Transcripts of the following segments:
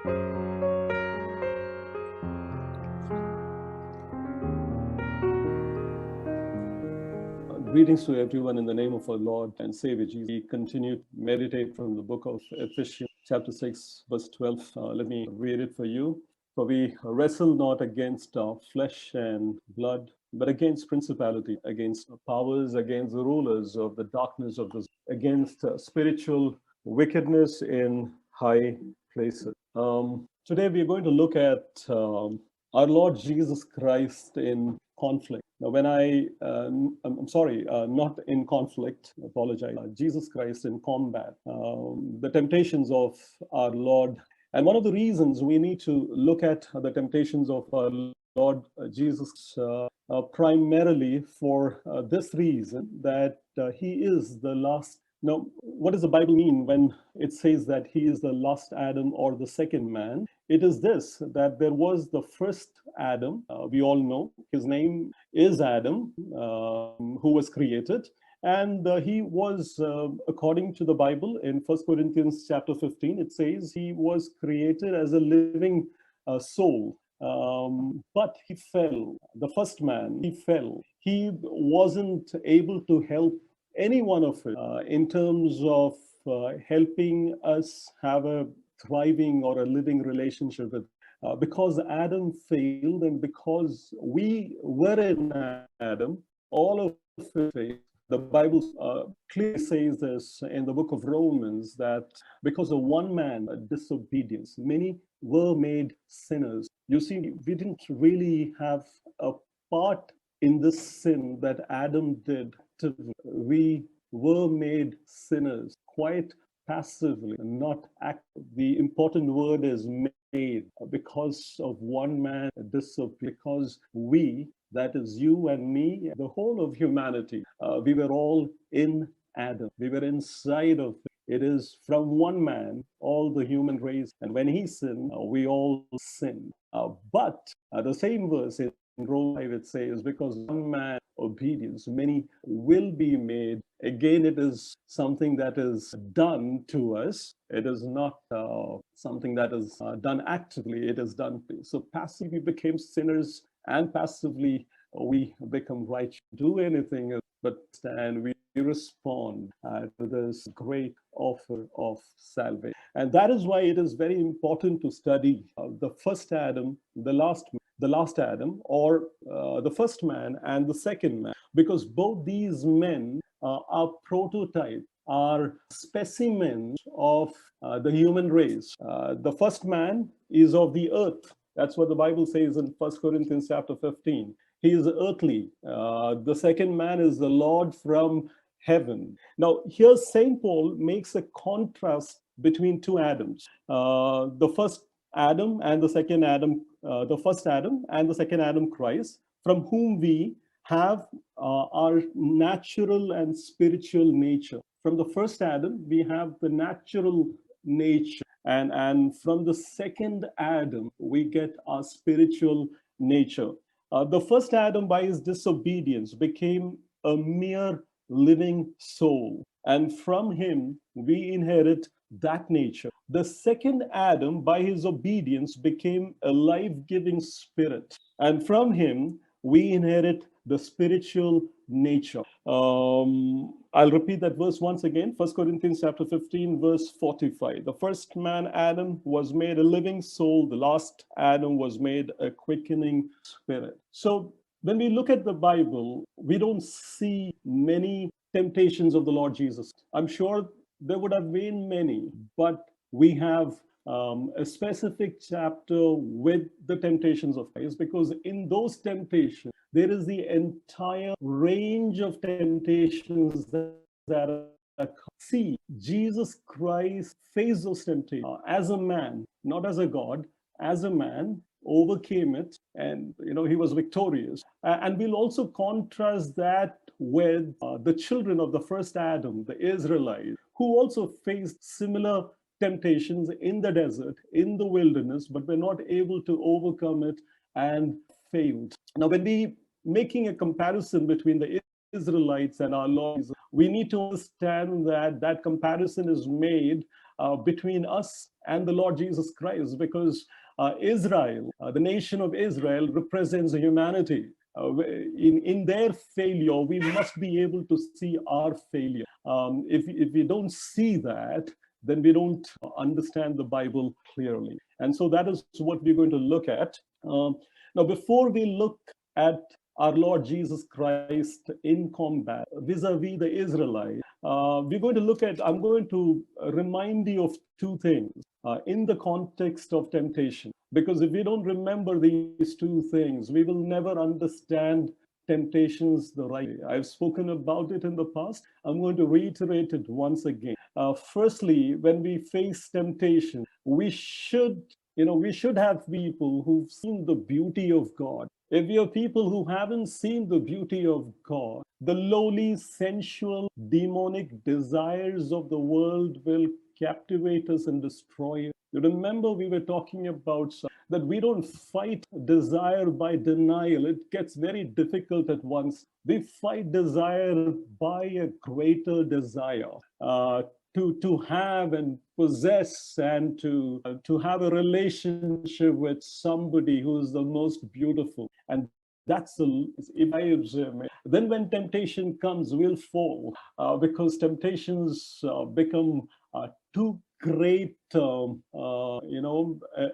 Greetings to everyone in the name of our Lord and Savior Jesus. We continue to meditate from the book of Ephesians, chapter 6, verse 12. Let me read it for you. For we wrestle not against flesh and blood, but against principality, against powers, against the rulers of the darkness of this, against spiritual wickedness in high places. Today we are going to look at our Lord Jesus Christ in conflict. Now, I'm sorry, not in conflict, I apologize, Jesus Christ in combat, the temptations of our Lord. And one of the reasons we need to look at the temptations of our Lord Jesus primarily for this reason, that he is the last. Now, what does the Bible mean when it says that he is the last Adam or the second man? It is this, that there was the first Adam. We all know his name is Adam, who was created. And he was, according to the Bible, in 1 Corinthians chapter 15, it says he was created as a living soul. But he fell. The first man, he fell. He wasn't able to help any one of it in terms of helping us have a thriving or a living relationship with because Adam failed, and because we were in Adam, all of it failed. The Bible clearly says this in the book of Romans, that because of one man disobedience, many were made sinners. You see, we didn't really have a part in this sin that Adam did. We were made sinners quite passively, not active. The important word is made, because of one man disobedience, because we, that is you and me, the whole of humanity, we were all in Adam. We were inside of it. It is from one man, all the human race. And when he sinned, we all sinned. But the same verse in Romans 5, it says, because one man obedience, many will be made. Again, it is something that is done to us. It is not something that is done actively. It is done. So passively we became sinners, and passively we become righteous. Do anything but stand. We respond to this great offer of salvation. And that is why it is very important to study the first Adam, the last Adam, or the first man and the second man, because both these men are prototypes, are specimens of the human race. The first man is of the earth. That's what the Bible says in 1 Corinthians chapter 15. He is earthly. The second man is the Lord from heaven. Now, here St. Paul makes a contrast between two Adams. The first Adam and the second Adam, the first Adam and the second Adam, Christ, from whom we have our natural and spiritual nature. From the first Adam, we have the natural nature. And from the second Adam, we get our spiritual nature. The first Adam, by his disobedience, became a mere living soul. And from him, we inherit that nature. The second Adam, by his obedience, became a life-giving spirit. And from him, we inherit the spiritual nature. I'll repeat that verse once again. 1 Corinthians chapter 15, verse 45. The first man, Adam, was made a living soul. The last Adam was made a quickening spirit. So when we look at the Bible, we don't see many temptations of the Lord Jesus. I'm sure there would have been many, but we have a specific chapter with the temptations of Christ, because in those temptations, there is the entire range of temptations that see Jesus Christ face those temptations as a man, not as a God, as a man, overcame it, and he was victorious. And we'll also contrast that with the children of the first Adam, the Israelites, who also faced similar temptations in the desert, in the wilderness, but were not able to overcome it and failed. Now, when we making a comparison between the Israelites and our Lord, we need to understand that that comparison is made between us and the Lord Jesus Christ, because Israel, the nation of Israel, represents humanity. In their failure, we must be able to see our failure. If we don't see that, then we don't understand the Bible clearly. And so that is what we're going to look at. Now, before we look at our Lord Jesus Christ in combat vis-a-vis the Israelites, we're going to look at, I'm going to remind you of two things in the context of temptation. Because if we don't remember these two things, we will never understand temptations the right way. I've spoken about it in the past. I'm going to reiterate it once again. Firstly, when we face temptation, we should have people who've seen the beauty of God. If we are people who haven't seen the beauty of God, the lowly, sensual, demonic desires of the world will captivate us and destroy us. You remember we were talking about that we don't fight desire by denial. It gets very difficult at once. We fight desire by a greater desire. To have and possess and to have a relationship with somebody who is the most beautiful. And that's if I observe it. Then when temptation comes, we'll fall because temptations become too great, a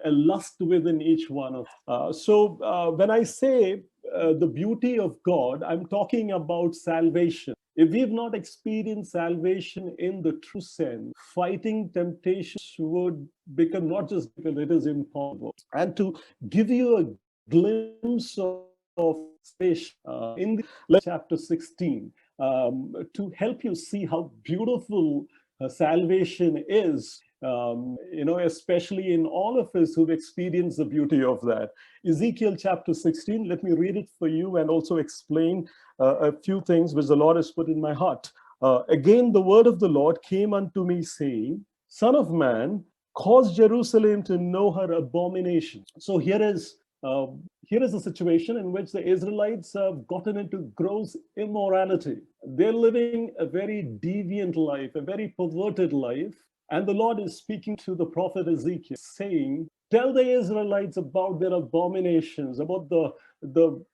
lust within each one of us. So when I say the beauty of God, I'm talking about salvation. If we've not experienced salvation in the true sense, fighting temptations would become not just because it is impossible. And to give you a glimpse of salvation in the chapter 16, to help you see how beautiful salvation is, especially in all of us who've experienced the beauty of that. Ezekiel chapter 16, let me read it for you and also explain a few things which the Lord has put in my heart. Again, the word of the Lord came unto me, saying, Son of man, cause Jerusalem to know her abomination. So here is a situation in which the Israelites have gotten into gross immorality. They're living a very deviant life, a very perverted life. And the Lord is speaking to the prophet Ezekiel, saying, tell the Israelites about their abominations, about the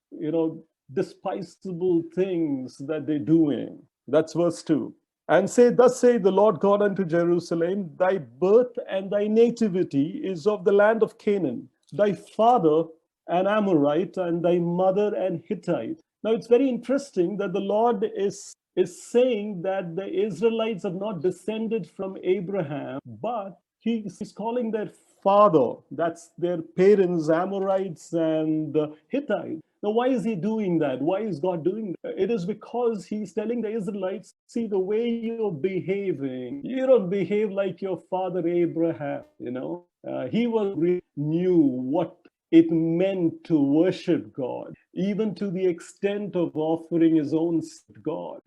despicable things that they're doing. That's verse 2. And say, thus say the Lord God unto Jerusalem, thy birth and thy nativity is of the land of Canaan, thy father an Amorite, and thy mother an Hittite. Now it's very interesting that the Lord is saying that the Israelites are not descended from Abraham, but he's calling their father, that's their parents, Amorites and Hittites. Now, why is he doing that? Why is God doing that? It is because he's telling the Israelites, see, the way you're behaving, you don't behave like your father Abraham, he knew what it meant to worship God, even to the extent of offering his own God.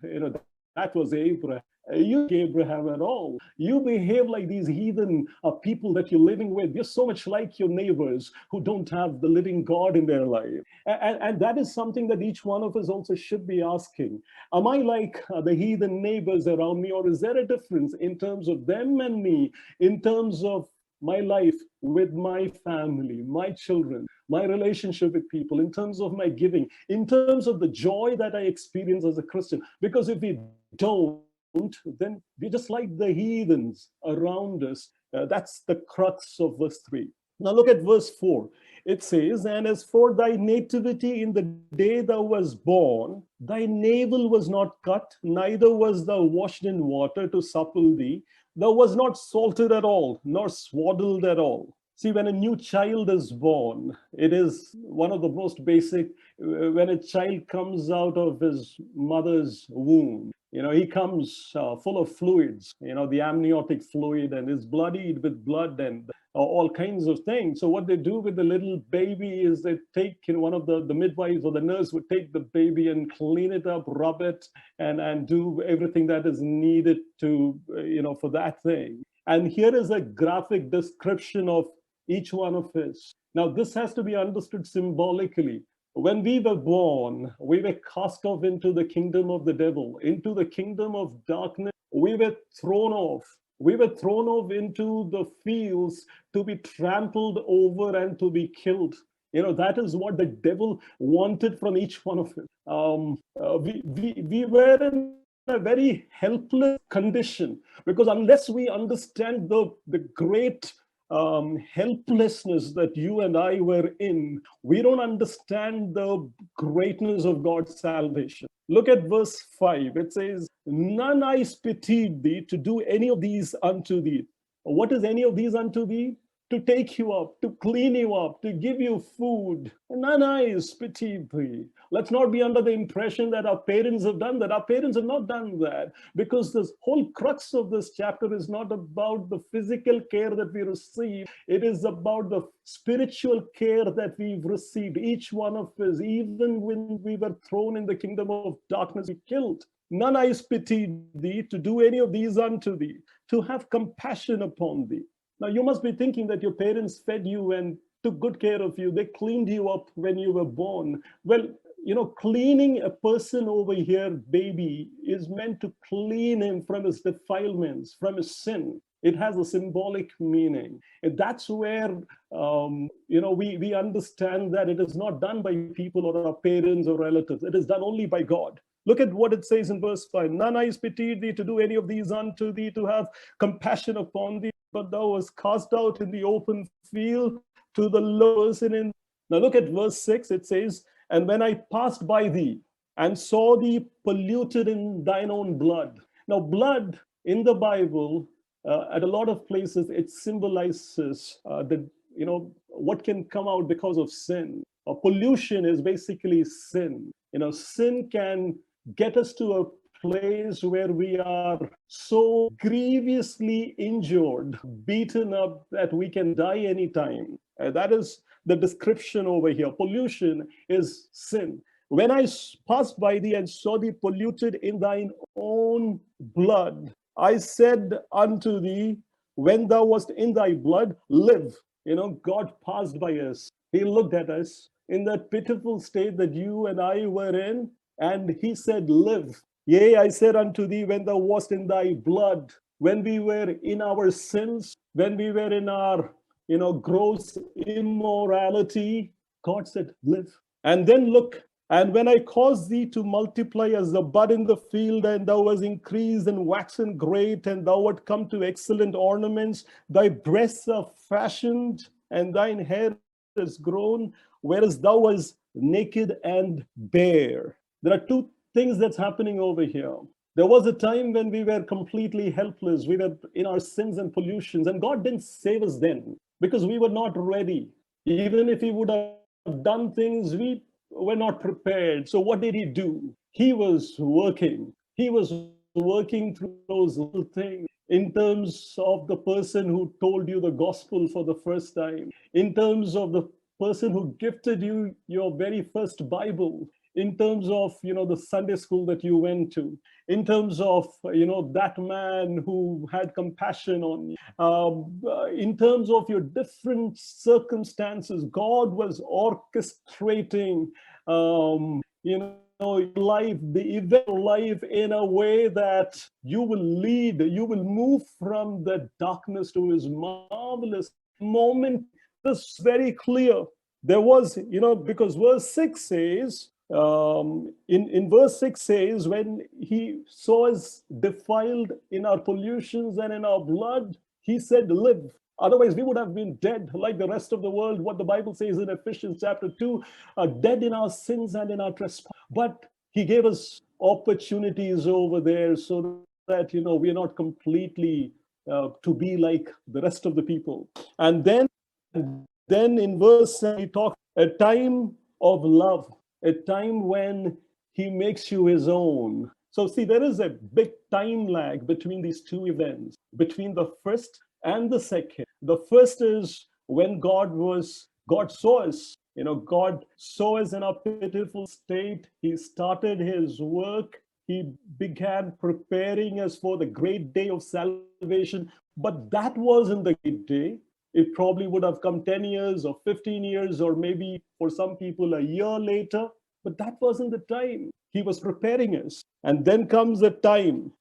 That was Abraham. You Abraham at all. You behave like these heathen people that you're living with. You're so much like your neighbors who don't have the living God in their life. And that is something that each one of us also should be asking. Am I like the heathen neighbors around me, or is there a difference in terms of them and me, in terms of my life with my family, my children, my relationship with people, in terms of my giving, in terms of the joy that I experience as a Christian? Because if we don't, then we're just like the heathens around us. That's the crux of verse 3. Now look at verse 4. It says, and as for thy nativity in the day thou was born, thy navel was not cut, neither was thou washed in water to supple thee. Thou was not salted at all, nor swaddled at all. See, when a new child is born, it is one of the most basic, when a child comes out of his mother's womb, he comes full of fluids, the amniotic fluid, and is bloodied with blood and all kinds of things. So what they do with the little baby is they take, one of the midwives or the nurse would take the baby and clean it up, rub it, and do everything that is needed to, for that thing. And here is a graphic description of each one of us. Now, this has to be understood symbolically. When we were born, we were cast off into the kingdom of the devil, into the kingdom of darkness. We were thrown off We were thrown off into the fields to be trampled over and to be killed. That is what the devil wanted from each one of us. We were in a very helpless condition, because unless we understand the great helplessness that you and I were in, we don't understand the greatness of God's salvation. Look at verse 5. It says, "None eyes pitied thee to do any of these unto thee." What is any of these unto thee? To take you up, to clean you up, to give you food. None eyes pitied thee. Let's not be under the impression that our parents have done that. Our parents have not done that, because the whole crux of this chapter is not about the physical care that we receive. It is about the spiritual care that we've received. Each one of us, even when we were thrown in the kingdom of darkness, we killed. None eyes pitied thee to do any of these unto thee, to have compassion upon thee. Now, you must be thinking that your parents fed you and took good care of you. They cleaned you up when you were born. Well, cleaning a person over here, baby, is meant to clean him from his defilements, from his sin. It has a symbolic meaning. And that's where, we understand that it is not done by people or our parents or relatives. It is done only by God. Look at what it says in verse 5. "None eyes pitied thee to do any of these unto thee, to have compassion upon thee, but thou wast cast out in the open field to the lowest in." Now look at verse 6. It says, "And when I passed by thee and saw thee polluted in thine own blood." Now, blood in the Bible, at a lot of places, it symbolizes what can come out because of sin. Pollution is basically sin. Sin can get us to a place where we are so grievously injured, beaten up, that we can die anytime. That is the description over here. Pollution is sin. "When I passed by thee and saw thee polluted in thine own blood, I said unto thee, when thou wast in thy blood, live." God passed by us. He looked at us in that pitiful state that you and I were in, and he said, "Live." "Yea, I said unto thee, when thou wast in thy blood," when we were in our sins, when we were in our, gross immorality, God said, "Live." And then look, "And when I caused thee to multiply as the bud in the field, and thou was increased and waxen great, and thou art come to excellent ornaments, thy breasts are fashioned, and thine hair is grown, whereas thou was naked and bare." There are two things that's happening over here. There was a time when we were completely helpless. We were in our sins and pollutions, and God didn't save us then because we were not ready. Even if he would have done things, we were not prepared. So what did he do? He was working. He was working through those little things, in terms of the person who told you the gospel for the first time, in terms of the person who gifted you your very first Bible, in terms of the Sunday school that you went to, in terms of that man who had compassion on you, in terms of your different circumstances. God was orchestrating life, the event of life, in a way that you will move from the darkness to his marvelous moment. This is very clear. There was, because verse 6 says, in verse 6 says, when he saw us defiled in our pollutions and in our blood, he said, "Live." Otherwise, we would have been dead like the rest of the world. What the Bible says in Ephesians chapter 2, dead in our sins and in our trespasses. But he gave us opportunities over there so that, we are not completely to be like the rest of the people. And then in verse 7, he talks a time of love, a time when he makes you his own. So see, there is a big time lag between these two events, between the first and the second. The first is when God saw us. God saw us in our pitiful state. He started his work. He began preparing us for the great day of salvation. But that wasn't the great day. It probably would have come 10 years or 15 years, or maybe for some people a year later. But that wasn't the time. He was preparing us. And then comes a time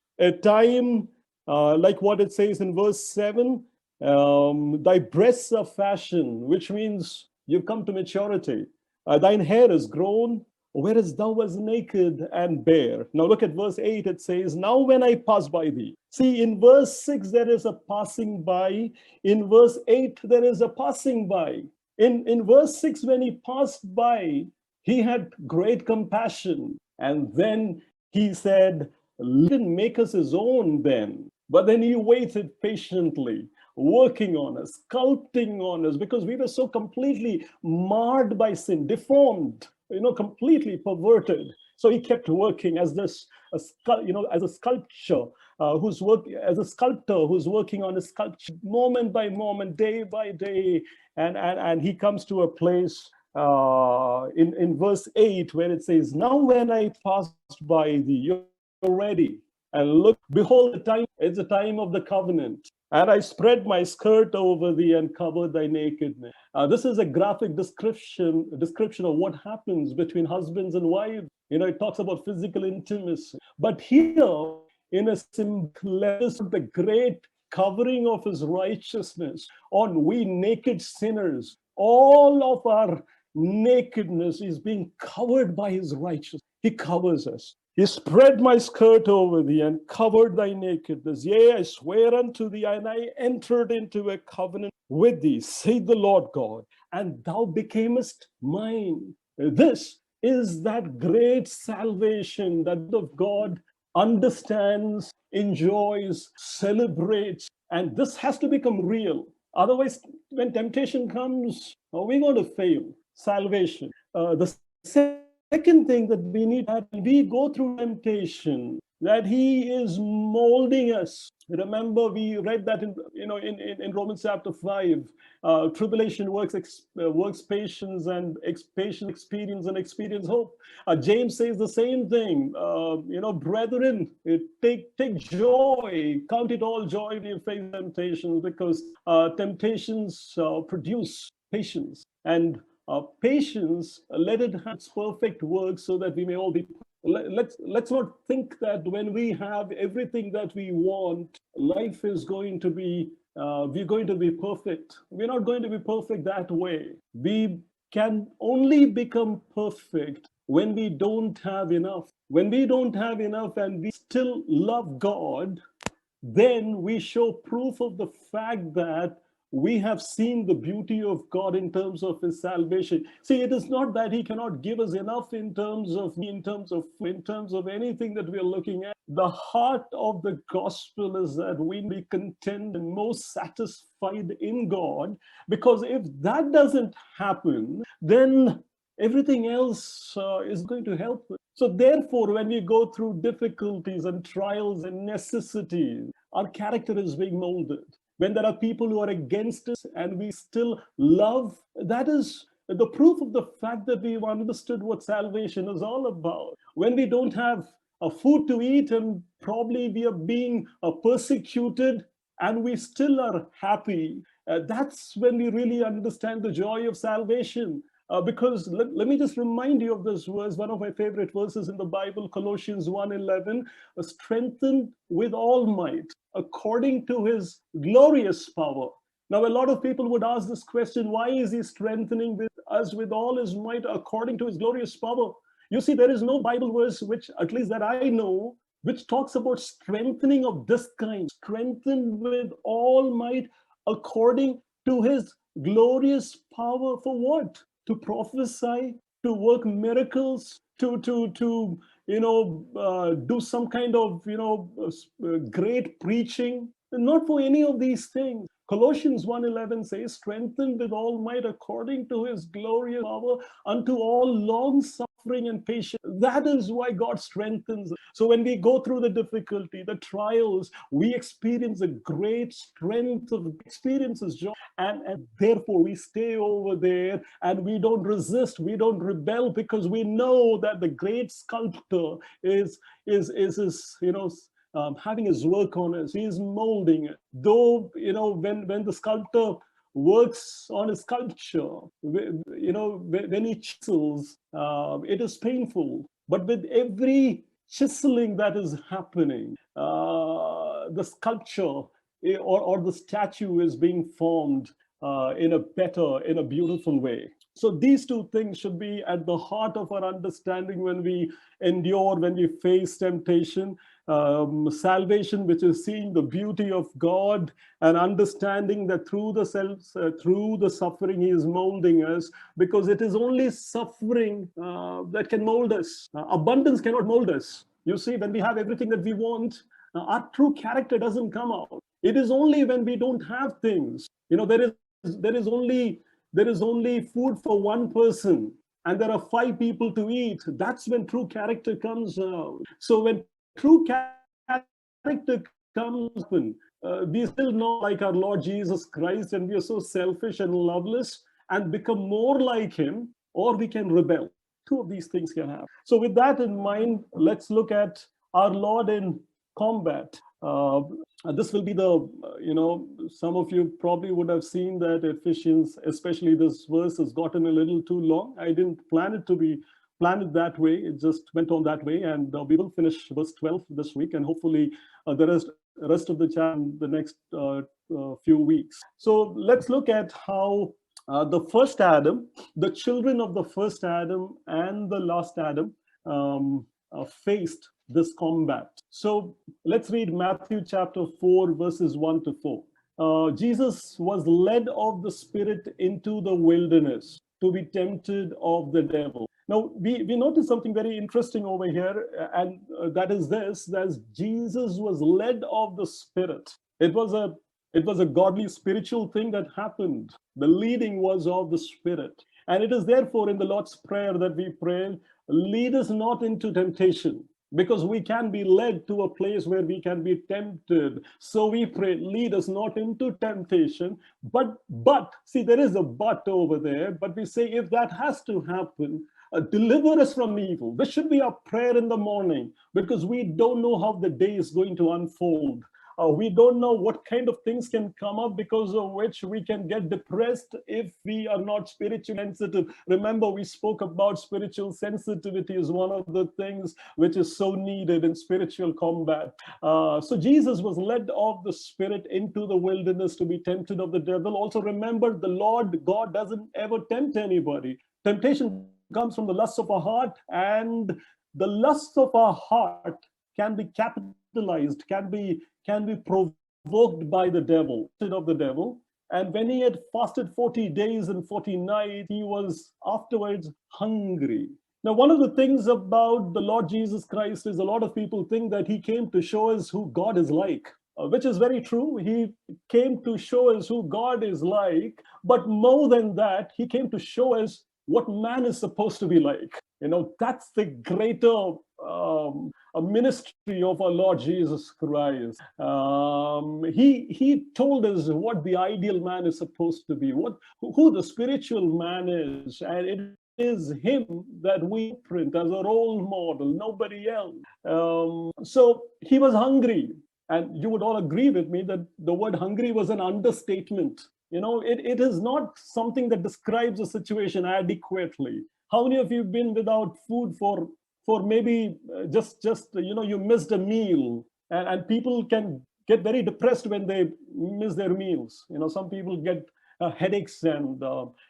like what it says in verse 7, thy breasts are fashioned, which means you've come to maturity. Thine hair is grown, whereas thou was naked and bare. Now look at verse 8, it says, now when I pass by thee. See, in verse 6, there is a passing by. In verse 8, there is a passing by. In verse 6, when he passed by, he had great compassion. And then he said, let him make us his own then. But then he waited patiently, working on us, sculpting on us, because we were so completely marred by sin, deformed, completely perverted. So he kept working as as a sculpture as a sculptor who's working on a sculpture moment by moment, day by day, and he comes to a place in verse 8 where it says, now when I passed by thee, you're ready. And look, behold, it's the time of the covenant. And I spread my skirt over thee and covered thy nakedness. This is a graphic description of what happens between husbands and wives. It talks about physical intimacy. But here, in a simple, the great covering of his righteousness on we naked sinners, all of our nakedness is being covered by his righteousness. He covers us. He spread my skirt over thee and covered thy nakedness. Yea, I swear unto thee, and I entered into a covenant with thee, saith the Lord God, and thou becamest mine. This is that great salvation that of God understands, enjoys, celebrates, and this has to become real. Otherwise, when temptation comes, we're going to fail. Salvation. The second thing that we need, that we go through temptation, that he is molding us. Remember, we read that in Romans chapter 5. Tribulation works patience, and patience experience, and experience hope. James says the same thing. Brethren, take joy, count it all joy when you face temptations, because temptations produce patience, and patience, let it have its perfect work, so that we may all be. Let's not think that when we have everything that we want, life is going to be, we're going to be perfect. We're not going to be perfect that way. We can only become perfect when we don't have enough. When we don't have enough and we still love God, then we show proof of the fact that we have seen the beauty of God in terms of his salvation. See, it is not that he cannot give us enough in terms of anything that we are looking at. The heart of the gospel is that we be content and most satisfied in God, because if that doesn't happen, then everything else is going to help us. So therefore, when we go through difficulties and trials and necessities, our character is being molded. When there are people who are against us and we still love, that is the proof of the fact that we've understood what salvation is all about. When we don't have a food to eat and probably we are being persecuted and we still are happy, that's when we really understand the joy of salvation. Because let me just remind you of this verse, one of my favorite verses in the Bible, Colossians 1:11, strengthened with all might according to his glorious power. Now, a lot of people would ask this question, why is he strengthening with us with all his might according to his glorious power? You see, there is no Bible verse, which at least that I know, which talks about strengthening of this kind, strengthened with all might according to his glorious power. For what? To prophesy, to work miracles, to do some kind of great preaching. Not for any of these things. Colossians 1:11 says, strengthened with all might according to his glorious power unto all long suffering and patience. That is why God strengthens us. So when we go through the difficulty, the trials, we experience a great strength of experiences, joy, and therefore we stay over there and we don't resist, we don't rebel, because we know that the great sculptor is having his work on us. He is molding it. Though, when the sculptor works on a sculpture, when he chisels, it is painful. But with every chiseling that is happening. The sculpture or the statue is being formed in a beautiful way. So these two things should be at the heart of our understanding when we endure, when we face temptation. Salvation, which is seeing the beauty of God and understanding that through the suffering, He is molding us, because it is only suffering that can mold us. Abundance cannot mold us. You see, when we have everything that we want, our true character doesn't come out. It is only when we don't have things. There is only food for one person, and there are 5 people to eat. That's when true character comes out. So when true character comes in, we still not like our Lord Jesus Christ, and we are so selfish and loveless and become more like Him, or we can rebel. Two of these things can happen. So with that in mind, let's look at our Lord in combat. This will be some of you probably would have seen that Ephesians, especially this verse, has gotten a little too long. I didn't plan it to be planned that way. It just went on that way. And we will finish verse 12 this week, and hopefully the rest of the chapter in the next few weeks. So let's look at how the first Adam, the children of the first Adam and the last Adam faced this combat. So let's read Matthew chapter 4, verses 1 to 4. Jesus was led of the Spirit into the wilderness to be tempted of the devil. Now, we notice something very interesting over here, and that is this, that Jesus was led of the Spirit. It was a godly spiritual thing that happened. The leading was of the Spirit. And it is therefore in the Lord's Prayer that we pray, lead us not into temptation, because we can be led to a place where we can be tempted. So we pray, lead us not into temptation. But see, there is a but over there. But we say, if that has to happen, deliver us from evil. This should be our prayer in the morning, because we don't know how the day is going to unfold. We don't know what kind of things can come up, because of which we can get depressed if we are not spiritually sensitive. Remember, we spoke about spiritual sensitivity as one of the things which is so needed in spiritual combat. So Jesus was led of the Spirit into the wilderness to be tempted of the devil. Also remember, the Lord God doesn't ever tempt anybody. Temptation comes from the lusts of our heart, and the lusts of our heart can be capitalized, can be provoked by the devil, of the devil. And when he had fasted 40 days and 40 nights, he was afterwards hungry. Now, one of the things about the Lord Jesus Christ is a lot of people think that he came to show us who God is like, which is very true. He came to show us who God is like, but more than that, he came to show us what man is supposed to be like. That's the greater a ministry of our Lord Jesus Christ. He told us what the ideal man is supposed to be, who the spiritual man is, and it is him that we print as a role model, nobody else. So he was hungry, and you would all agree with me that the word hungry was an understatement. It is not something that describes a situation adequately. How many of you have been without food for maybe just you missed a meal, and people can get very depressed when they miss their meals. Some people get headaches, and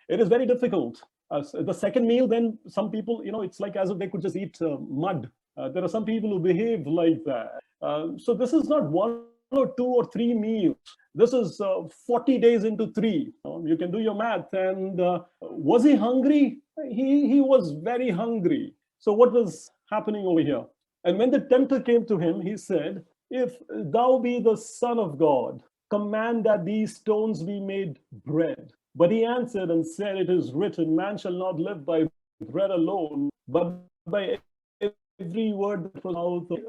it is very difficult. The second meal, then some people, it's like as if they could just eat mud. There are some people who behave like that. So this is not 1 or 2 or 3 meals. This is 40 days into 3. You can do your math. And was he hungry? He was very hungry. So what was happening over here? And when the tempter came to him, he said, if thou be the Son of God, command that these stones be made bread. But he answered and said, it is written, man shall not live by bread alone, but by every word that was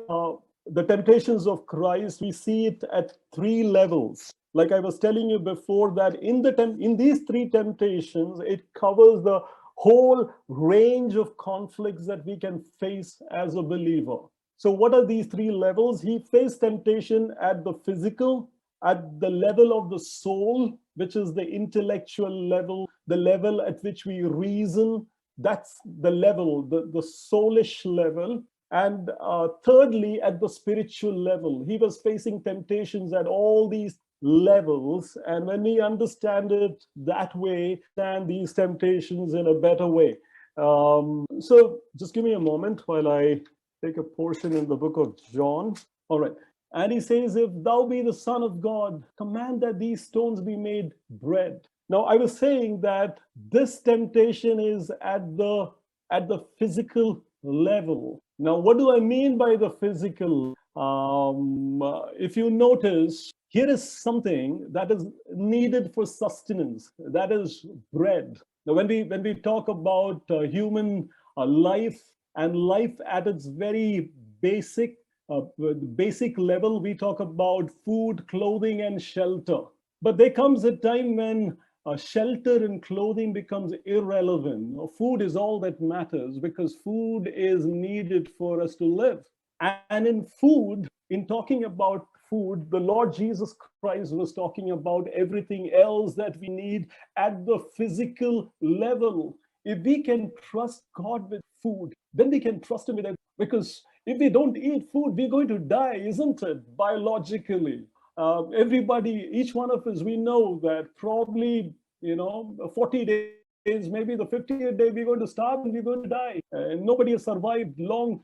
out. The temptations of Christ, we see it at 3 levels. Like I was telling you before, that in these 3 temptations, it covers the whole range of conflicts that we can face as a believer. So what are these 3 levels? He faced temptation at the physical, at the level of the soul, which is the intellectual level, the level at which we reason. That's the level, the soulish level. And thirdly, at the spiritual level, he was facing temptations at all these levels. And when we understand it that way, then these temptations in a better way. So just give me a moment while I take a portion in the book of John. All right. And he says, if thou be the Son of God, command that these stones be made bread. Now, I was saying that this temptation is at the physical level. Now, what do I mean by the physical? If you notice, here is something that is needed for sustenance. That is bread. Now, when we talk about human life and life at its very basic level, we talk about food, clothing, and shelter. But there comes a time when shelter and clothing becomes irrelevant. Food is all that matters because food is needed for us to live. And in food, in talking about food, the Lord Jesus Christ was talking about everything else that we need at the physical level. If we can trust God with food, then we can trust Him with it. Because if we don't eat food, we're going to die, isn't it? Biologically. Everybody, each one of us, we know that probably, 40 days, maybe the 50th day, we're going to starve and we're going to die. And nobody has survived long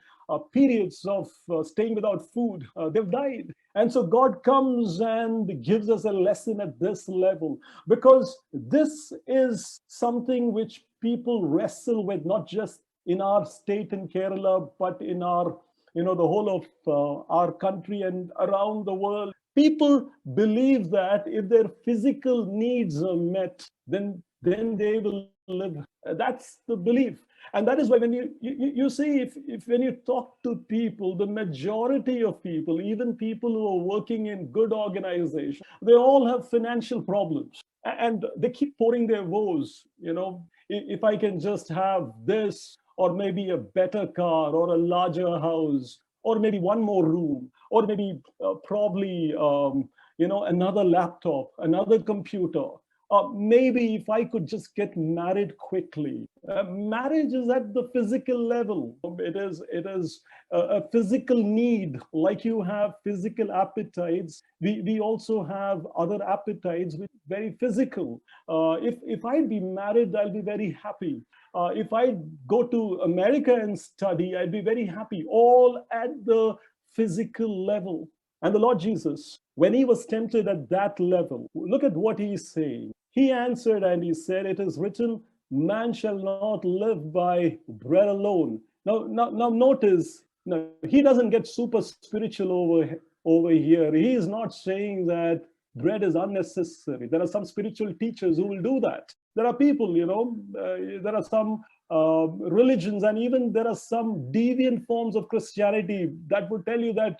periods of staying without food. They've died. And so God comes and gives us a lesson at this level, because this is something which people wrestle with, not just in our state in Kerala, but in our, the whole of our country and around the world. People believe that if their physical needs are met, then they will live. That's the belief. And that is why when you see, if when you talk to people, the majority of people, even people who are working in good organizations, they all have financial problems. And they keep pouring their woes, if I can just have this, or maybe a better car, or a larger house, or maybe one more room, or maybe probably, another laptop, another computer. Maybe if I could just get married quickly. Marriage is at the physical level. It is a physical need. Like you have physical appetites, we also have other appetites which are very physical. If I'd be married, I'll be very happy. If I go to America and study, I'd be very happy, all at the physical level. And the Lord Jesus, when he was tempted at that level, look at what he's saying. He answered and he said, it is written, man shall not live by bread alone. Now notice, he doesn't get super spiritual over here. He is not saying that bread is unnecessary. There are some spiritual teachers who will do that. There are people, there are some religions, and even there are some deviant forms of Christianity that would tell you that,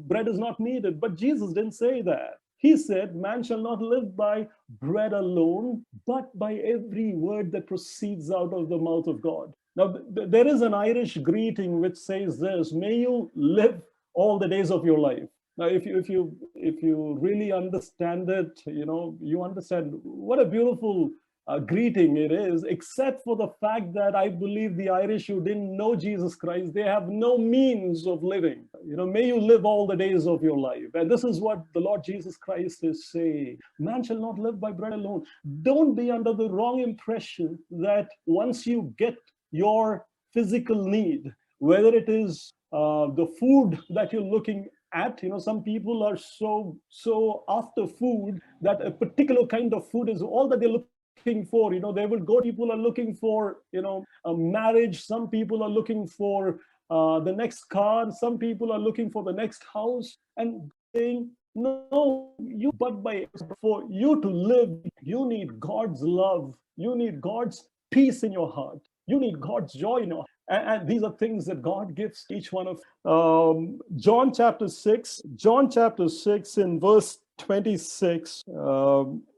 bread is not needed. But Jesus didn't say that. He said, man shall not live by bread alone, but by every word that proceeds out of the mouth of God. Now, there is an Irish greeting which says this: may you live all the days of your life. Now, if you really understand it, you understand what a beautiful greeting it is, except for the fact that I believe the Irish who didn't know Jesus Christ, they have no means of living. May you live all the days of your life. And this is what the Lord Jesus Christ is saying. Man shall not live by bread alone. Don't be under the wrong impression that once you get your physical need, whether it is the food that you're looking at, some people are so after food that a particular kind of food is all that they're looking for. They will go, people are looking for, a marriage. Some people are looking for the next car. Some people are looking for the next house, and saying, no, for you to live, you need God's love. You need God's peace in your heart. You need God's joy in your heart. And these are things that God gives each one of. John chapter 6 in verse 26,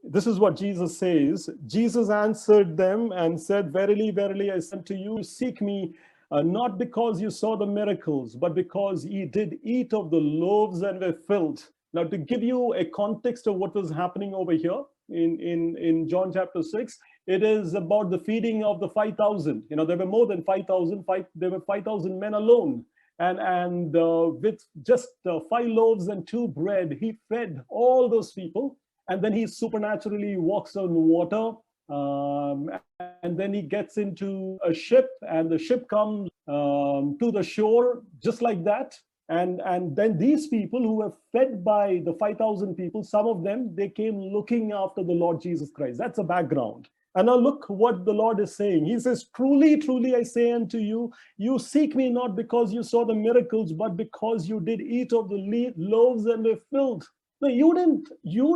this is what Jesus says. Jesus answered them and said, verily, verily, I say to you, seek me, not because you saw the miracles, but because ye did eat of the loaves and were filled. Now, to give you a context of what was happening over here in John chapter 6, it is about the feeding of the 5,000. There were more than 5,000. There were 5,000 men alone. and with just 5 loaves and 2 bread, he fed all those people. And then he supernaturally walks on water. And then he gets into a ship, and the ship comes to the shore just like that. And then these people who were fed by the 5,000 people, some of them, they came looking after the Lord Jesus Christ. That's a background. And now look what the Lord is saying. He says, truly, truly, I say unto you, you seek me not because you saw the miracles, but because you did eat of the loaves and were filled. No, you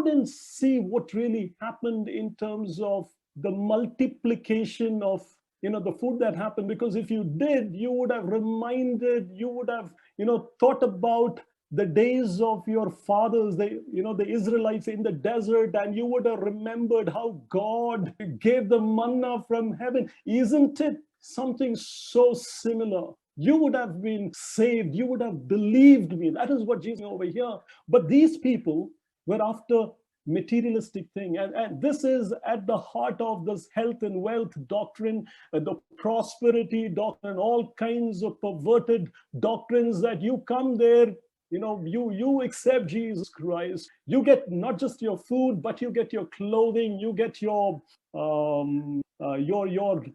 didn't see what really happened in terms of the multiplication of the food that happened. Because if you did, you would have thought about the days of your fathers, the Israelites in the desert, and you would have remembered how God gave the manna from heaven. Isn't it something so similar? You would have been saved. You would have believed me. That is what Jesus over here. But these people were after materialistic thing. And this is at the heart of this health and wealth doctrine, the prosperity doctrine, all kinds of perverted doctrines that you come there, you accept Jesus Christ. You get not just your food, but you get your clothing, you get your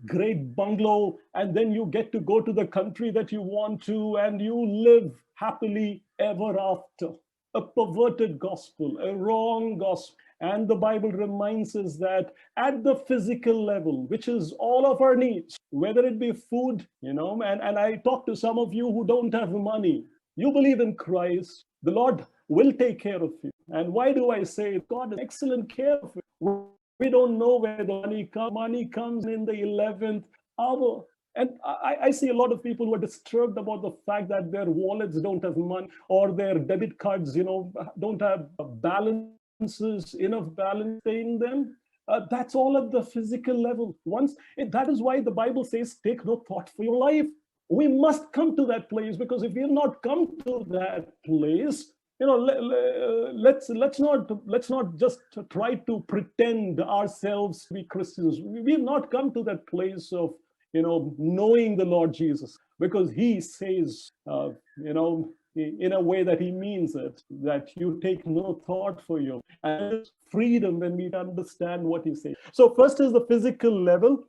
great bungalow, and then you get to go to the country that you want to, and you live happily ever after. A perverted gospel, a wrong gospel. And the Bible reminds us that at the physical level, which is all of our needs, whether it be food, and I talk to some of you who don't have money. You believe in Christ, the Lord will take care of you. And why do I say it? God has excellent care of you. We don't know where the money comes. Money comes in the 11th hour. And I see a lot of people who are disturbed about the fact that their wallets don't have money, or their debit cards, don't have enough balance in them. That's all at the physical level. That is why the Bible says, take no thought for your life. We must come to that place, because if we have not come to that place, let's not just try to pretend ourselves to be Christians. We've not come to that place of knowing the Lord Jesus, because he says, in a way that he means it, that you take no thought for you. And it's freedom when we understand what he says. So first is the physical level.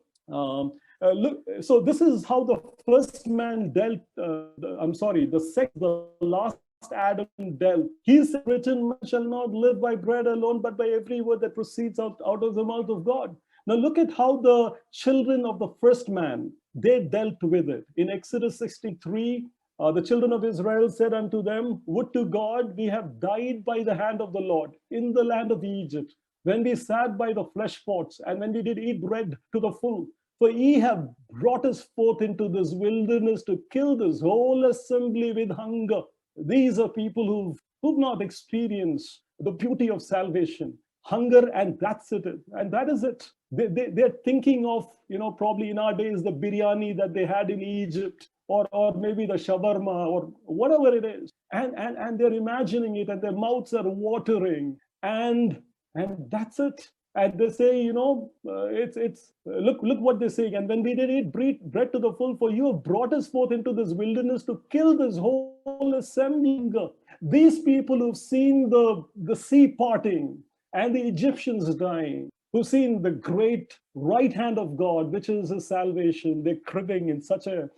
Look, so this is how the first man dealt. The last Adam dealt. He said, written, man shall not live by bread alone, but by every word that proceeds out of the mouth of God. Now look at how the children of the first man, they dealt with it. In Exodus 63, the children of Israel said unto them, would to God we have died by the hand of the Lord in the land of Egypt, when we sat by the flesh pots, and when we did eat bread to the full. For ye have brought us forth into this wilderness to kill this whole assembly with hunger. These are people who've not experienced the beauty of salvation. Hunger, and that's it. And that is it. They're thinking of, probably in our days, the biryani that they had in Egypt, or maybe the shawarma, or whatever it is. And they're imagining it, and their mouths are watering. And that's it. And they say, look what they're saying. And when we did eat bread to the full, for you have brought us forth into this wilderness to kill this whole assembly. These people who've seen the sea parting and the Egyptians dying, who've seen the great right hand of God, which is his salvation, they're cribbing in such a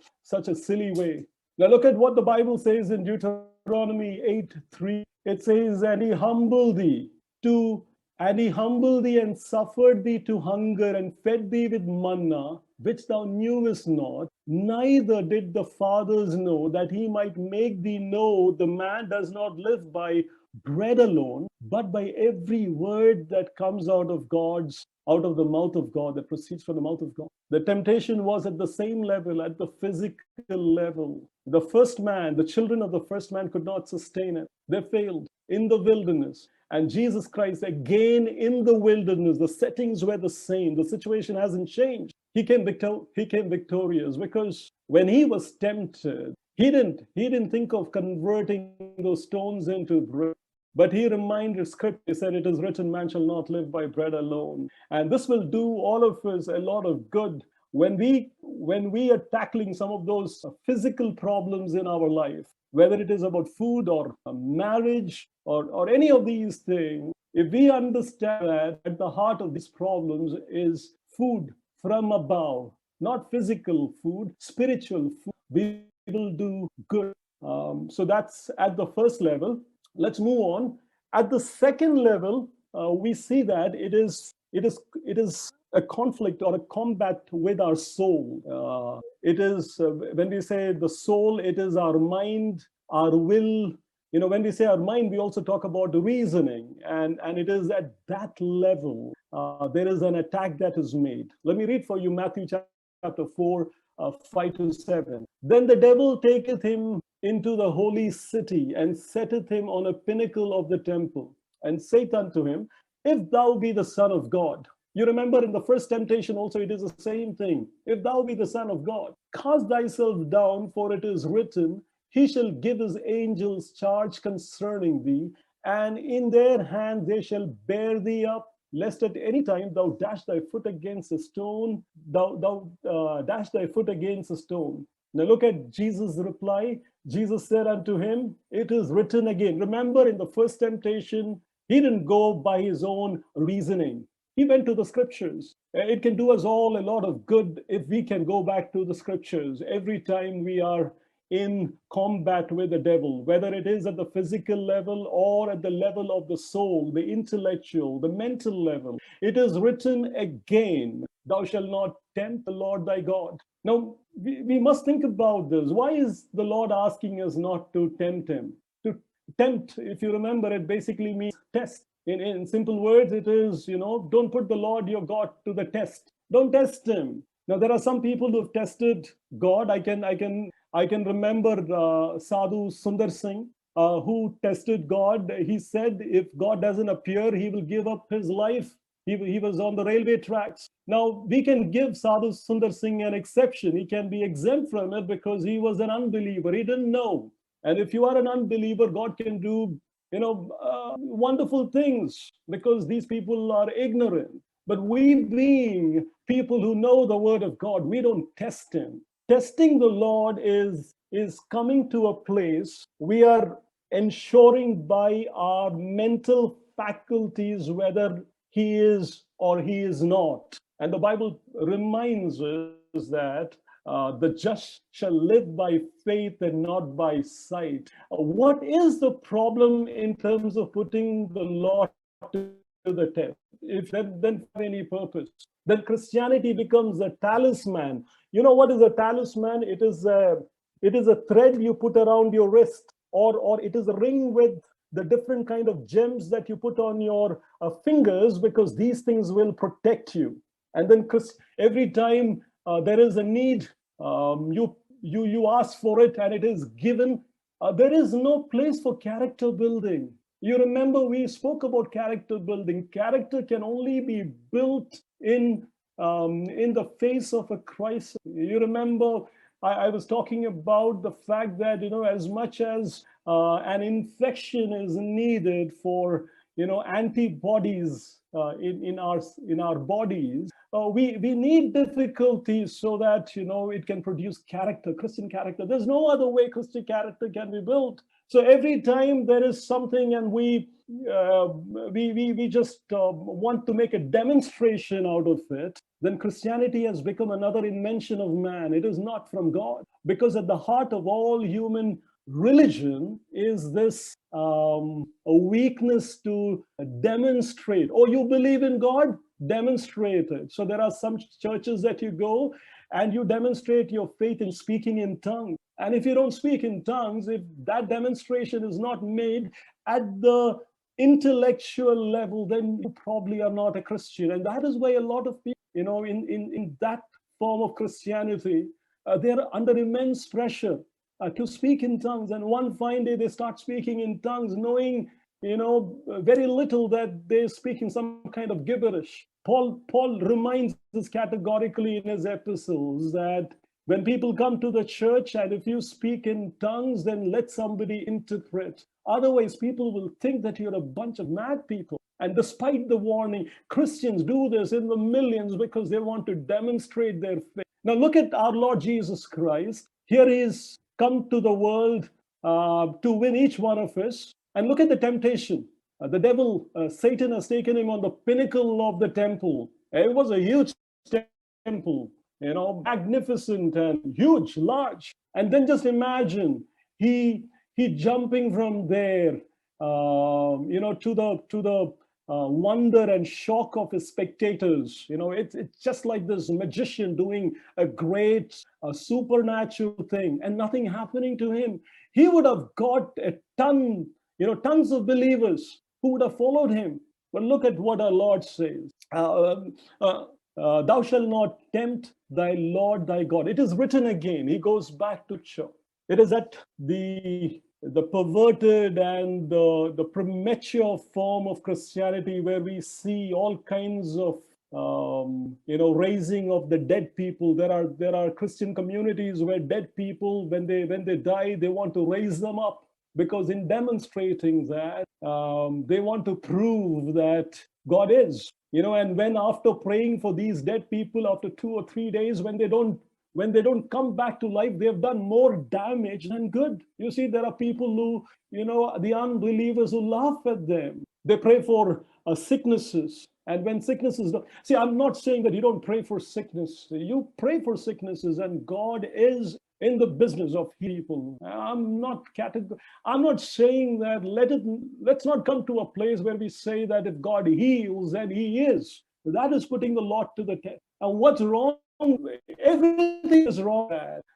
silly way. Now look at what the Bible says in Deuteronomy 8:3. It says, and he humbled thee and suffered thee to hunger, and fed thee with manna, which thou knewest not, neither did the fathers know, that he might make thee know the man does not live by bread alone, but by every word that comes out of the mouth of God, that proceeds from the mouth of God. The temptation was at the same level, at the physical level. The first man, the children of the first man could not sustain it. They failed in the wilderness. And Jesus Christ, again in the wilderness, the settings were the same. The situation hasn't changed. He came victorious, because when he was tempted, he didn't think of converting those stones into bread. But he reminded Scripture, he said, it is written, man shall not live by bread alone. And this will do all of us a lot of good. when we are tackling some of those physical problems in our life, whether it is about food or marriage or any of these things, if we understand that at the heart of these problems is food from above, not physical food, spiritual food, we will do good. So that's at the first level. Let's move on. At the second level, we see that it is a conflict or a combat with our soul. It is when we say the soul, it is our mind, our will. When we say our mind, we also talk about reasoning, and it is at that level there is an attack that is made. Let me read for you Matthew chapter 4, 5 to 7. Then the devil taketh him into the holy city and setteth him on a pinnacle of the temple, and saith unto him, If thou be the Son of God. You remember in the first temptation also it is the same thing. If thou be the Son of God, cast thyself down, for it is written, He shall give his angels charge concerning thee, and in their hand they shall bear thee up, lest at any time thou dash thy foot against a stone, dash thy foot against a stone. Now look at Jesus' reply. Jesus said unto him, It is written again. Remember, in the first temptation, he didn't go by his own reasoning. He went to the scriptures. It can do us all a lot of good if we can go back to the scriptures every time we are in combat with the devil, whether it is at the physical level or at the level of the soul, the intellectual, the mental level. It is written again, Thou shalt not tempt the Lord thy God. Now, we must think about this. Why is the Lord asking us not to tempt him? To tempt, if you remember, it basically means test. In simple words, it is, don't put the Lord your God to the test. Don't test him. Now, there are some people who have tested God. I can remember Sadhu Sundar Singh, who tested God. He said, if God doesn't appear, he will give up his life. He was on the railway tracks. Now, we can give Sadhu Sundar Singh an exception. He can be exempt from it because he was an unbeliever. He didn't know. And if you are an unbeliever, God can do, wonderful things because these people are ignorant. But we being people who know the word of God, we don't test him. Testing the Lord is coming to a place we are ensuring by our mental faculties whether he is or he is not. And the Bible reminds us that the just shall live by faith and not by sight. What is the problem in terms of putting the Lord to the test? If that then for any purpose, then Christianity becomes a talisman. You know what is a talisman? It is a thread you put around your wrist, or it is a ring with the different kind of gems that you put on your fingers, because these things will protect you. And then every time there is a need, you ask for it and it is given. There is no place for character building. You remember we spoke about character building. Character can only be built in the face of a crisis. You remember I was talking about the fact that, as much as an infection is needed for, antibodies in our bodies, we need difficulties so that, it can produce character, Christian character. There's no other way Christian character can be built. So every time there is something and we just want to make a demonstration out of it, then Christianity has become another invention of man. It is not from God, because at the heart of all human religion is this a weakness to demonstrate. Oh, you believe in God? Demonstrate it. So there are some churches that you go and you demonstrate your faith in speaking in tongues. And if you don't speak in tongues, if that demonstration is not made at the intellectual level, then you probably are not a Christian. And that is why a lot of people, in that form of Christianity, they're under immense pressure to speak in tongues. And one fine day they start speaking in tongues, knowing, very little that they're speaking some kind of gibberish. Paul reminds us categorically in his epistles that When people come to the church and if you speak in tongues, then let somebody interpret. Otherwise, people will think that you're a bunch of mad people. And despite the warning, Christians do this in the millions because they want to demonstrate their faith. Now, look at our Lord Jesus Christ. Here he is come to the world to win each one of us. And look at the temptation. The devil, Satan, has taken him on the pinnacle of the temple. It was a huge temple, magnificent and huge, large. And then just imagine he jumping from there, to the wonder and shock of his spectators. It's just like this magician doing a great supernatural thing and nothing happening to him. He would have got tons of believers who would have followed him. But look at what our Lord says. Thou shalt not tempt thy Lord thy God. It is written again. He goes back to church. It is at the perverted and the premature form of Christianity where we see all kinds of raising of the dead people. There are Christian communities where dead people, when they die, they want to raise them up, because in demonstrating that, they want to prove that God is. And when after praying for these dead people, after 2 or 3 days, when they don't come back to life, they have done more damage than good. You see, there are people who, the unbelievers who laugh at them. They pray for sicknesses. And when sicknesses, see, I'm not saying that you don't pray for sickness. You pray for sicknesses, and God is in the business of people. I'm not saying that let's not come to a place where we say that if God heals, then he is. That is putting the Lord to the test. And what's wrong? Everything is wrong.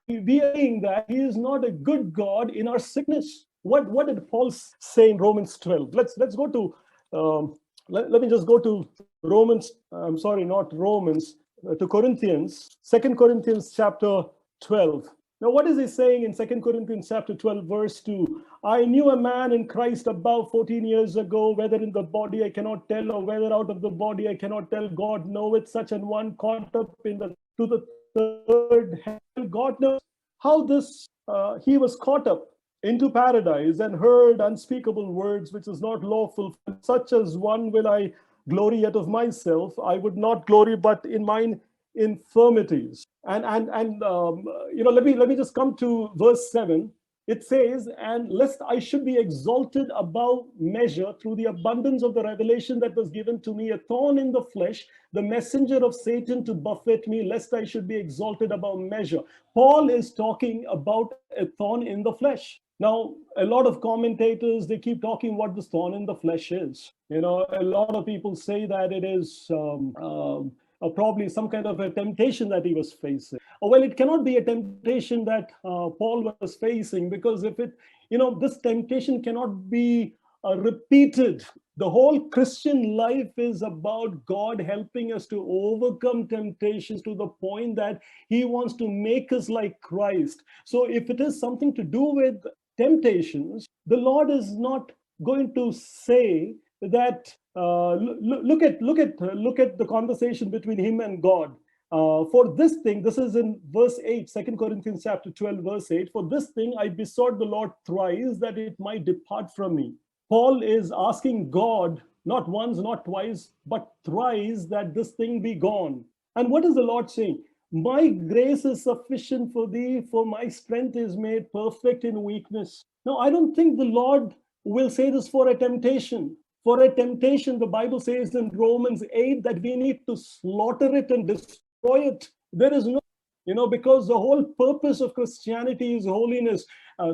We are saying that he is not a good God in our sickness. What did Paul say in Romans 12? Let's go to let me just go to Romans. I'm sorry, not Romans. To Corinthians, 2 Corinthians chapter 12. Now, what is he saying in 2 Corinthians chapter 12, verse 2? I knew a man in Christ about 14 years ago, whether in the body I cannot tell, or whether out of the body I cannot tell. God knoweth, such an one caught up to the third heaven. God knows how this he was caught up into paradise and heard unspeakable words, which is not lawful. Such as one will I glory, yet of myself I would not glory, but in mine infirmities. And let me just come to verse 7. It says, and lest I should be exalted above measure through the abundance of the revelation that was given to me, a thorn in the flesh, the messenger of Satan to buffet me, lest I should be exalted above measure. Paul is talking about a thorn in the flesh. Now, a lot of commentators, they keep talking what this thorn in the flesh is. A lot of people say that it is probably some kind of a temptation that he was facing. Well, it cannot be a temptation that Paul was facing, because if this temptation cannot be repeated. The whole Christian life is about God helping us to overcome temptations to the point that he wants to make us like Christ. So if it is something to do with temptations, the Lord is not going to say that look at the conversation between him and God. For this thing, this is in verse 8, 2 Corinthians chapter 12, verse 8. For this thing I besought the Lord thrice that it might depart from me. Paul is asking God, not once, not twice, but thrice, that this thing be gone. And what is the Lord saying? My grace is sufficient for thee, for my strength is made perfect in weakness. Now, I don't think the Lord will say this for a temptation. For a temptation, the Bible says in Romans 8 that we need to slaughter it and destroy it. There is no, because the whole purpose of Christianity is holiness,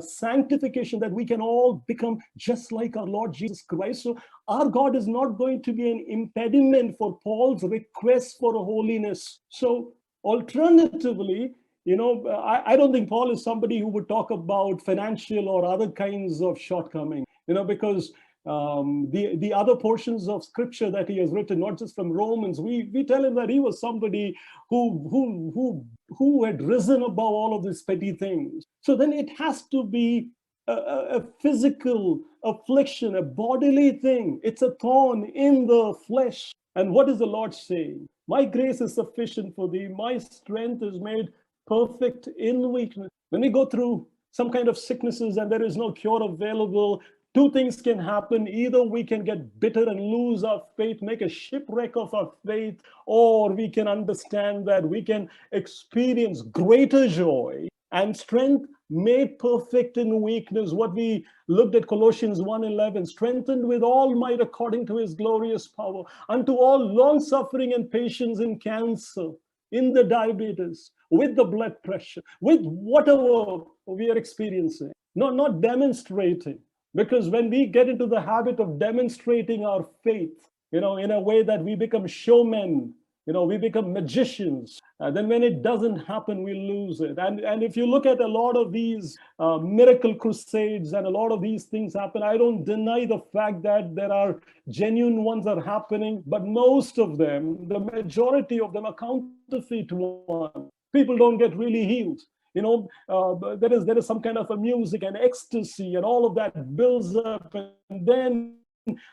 sanctification, that we can all become just like our Lord Jesus Christ. So our God is not going to be an impediment for Paul's request for holiness. So alternatively, I don't think Paul is somebody who would talk about financial or other kinds of shortcoming, because the other portions of scripture that he has written, not just from Romans, we tell him that he was somebody who had risen above all of these petty things. So then it has to be a physical affliction, a bodily thing. It's a thorn in the flesh. And what is the Lord saying? My grace is sufficient for thee. My strength is made perfect in weakness. When we go through some kind of sicknesses and there is no cure available, two things can happen. Either we can get bitter and lose our faith, make a shipwreck of our faith, or we can understand that we can experience greater joy and strength made perfect in weakness. What we looked at Colossians 1:11, strengthened with all might according to his glorious power, unto all long suffering and patience in cancer, in the diabetes, with the blood pressure, with whatever we are experiencing. Not demonstrating. Because when we get into the habit of demonstrating our faith, in a way that we become showmen, we become magicians, then when it doesn't happen, we lose it. And if you look at a lot of these miracle crusades and a lot of these things happen, I don't deny the fact that there are genuine ones are happening, but most of them, the majority of them are counterfeit ones. People don't get really healed. There is some kind of a music and ecstasy and all of that builds up, and then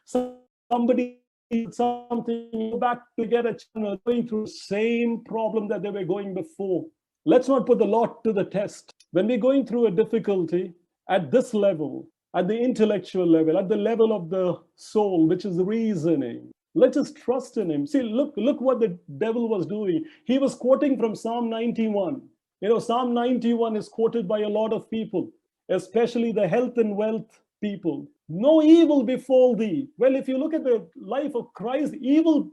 somebody something back to get a channel going through the same problem that they were going before. Let's not put the Lord to the test. When we're going through a difficulty at this level, at the intellectual level, at the level of the soul, which is reasoning, let us trust in him. See, look what the devil was doing. He was quoting from Psalm 91. Psalm 91 is quoted by a lot of people, especially the health and wealth people. No evil befall thee. Well, if you look at the life of Christ, evil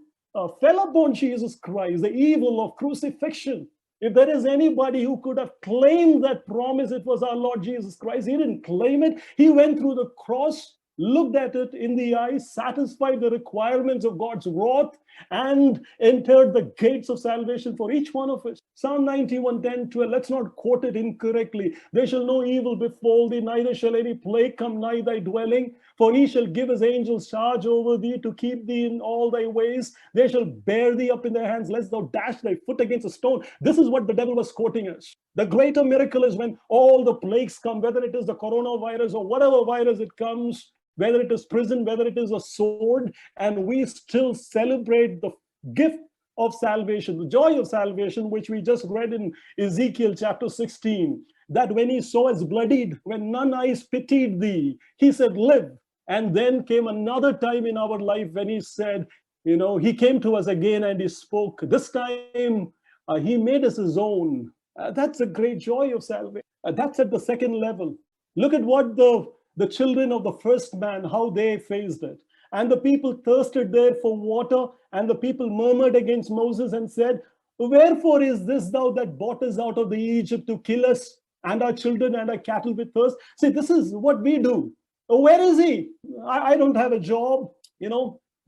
fell upon Jesus Christ, the evil of crucifixion. If there is anybody who could have claimed that promise, it was our Lord Jesus Christ. He didn't claim it. He went through the cross, looked at it in the eyes, satisfied the requirements of God's wrath, and entered the gates of salvation for each one of us. Psalm 91, 10, 12. Let's not quote it incorrectly. There shall no evil befall thee, neither shall any plague come nigh thy dwelling. For he shall give his angels charge over thee to keep thee in all thy ways. They shall bear thee up in their hands, lest thou dash thy foot against a stone. This is what the devil was quoting us. The greater miracle is when all the plagues come, whether it is the coronavirus or whatever virus it comes, whether it is prison, whether it is a sword, and we still celebrate the gift of salvation, the joy of salvation, which we just read in Ezekiel chapter 16, that when he saw us bloodied, when none eyes pitied thee, he said, live. And then came another time in our life when he said, he came to us again and he spoke. This time he made us his own. That's a great joy of salvation. That's at the second level. Look at what the children of the first man, how they faced it. And the people thirsted there for water, and the people murmured against Moses and said, wherefore is this thou that brought us out of the Egypt to kill us and our children and our cattle with thirst? See, this is what we do. Where is he? I don't have a job.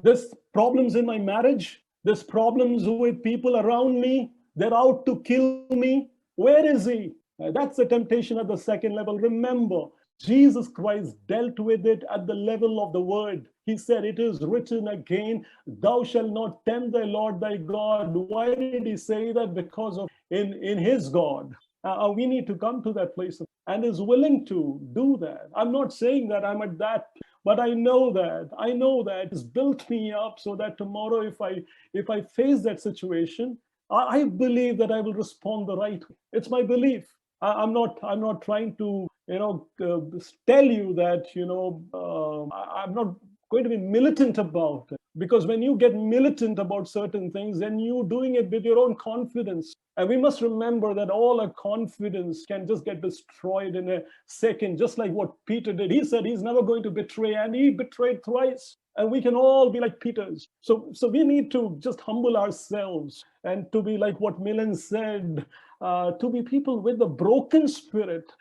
There's problems in my marriage. There's problems with people around me. They're out to kill me. Where is he? That's the temptation at the second level. Remember, Jesus Christ dealt with it at the level of the word. He said, it is written again, thou shalt not tempt thy Lord thy God. Why did he say that? Because of in his God. We need to come to that place and is willing to do that. I'm not saying that I'm at that, but I know that it's built me up so that tomorrow if I face that situation, I believe that I will respond the right way. It's my belief. I'm not trying to tell you that I'm not going to be militant about it, because when you get militant about certain things, then you're doing it with your own confidence. And we must remember that all our confidence can just get destroyed in a second, just like what Peter did. He said he's never going to betray, and he betrayed thrice. And we can all be like Peter's. So we need to just humble ourselves and to be like what Millen said, to be people with a broken spirit,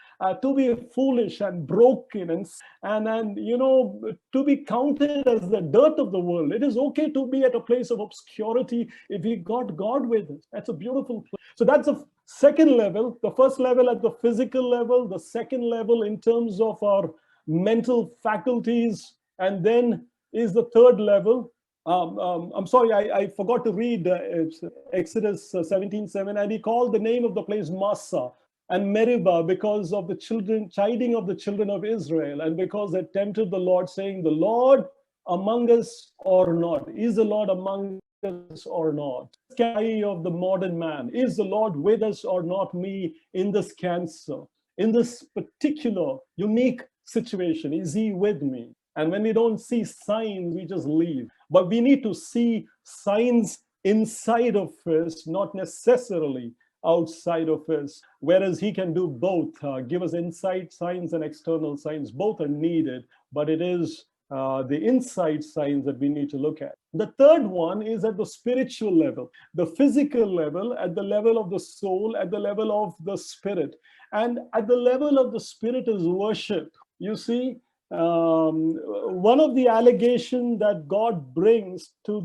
to be foolish and broken and to be counted as the dirt of the world. It is okay to be at a place of obscurity if we got God with us. That's a beautiful place. So that's a second level. The first level at the physical level, the second level in terms of our mental faculties, and then is the third level. I'm sorry, I forgot to read Exodus 17:7, and he called the name of the place Massa and Meribah because of the chiding of the children of Israel, and because they tempted the Lord, saying, the Lord among us or not? Is the Lord among us or not? Sky of the modern man. Is the Lord with us or not? Me in this cancer, in this particular unique situation, is He with me? And when we don't see signs, we just leave. But we need to see signs inside of us, not necessarily outside of us. Whereas He can do both, give us inside signs and external signs. Both are needed, but it is the inside signs that we need to look at. The third one is at the spiritual level, the physical level, at the level of the soul, at the level of the spirit. And at the level of the spirit is worship. You see, one of the allegations that God brings to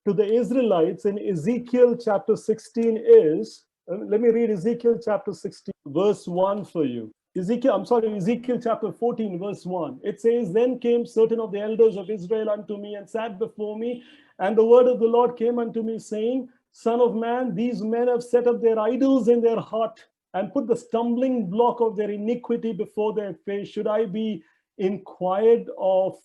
the Israelites in Ezekiel chapter 16 is, let me read Ezekiel chapter 16, verse 1 for you. Ezekiel chapter 14, verse 1. It says, Then came certain of the elders of Israel unto me and sat before me, and the word of the Lord came unto me, saying, Son of man, these men have set up their idols in their heart and put the stumbling block of their iniquity before their face. Should I be inquired of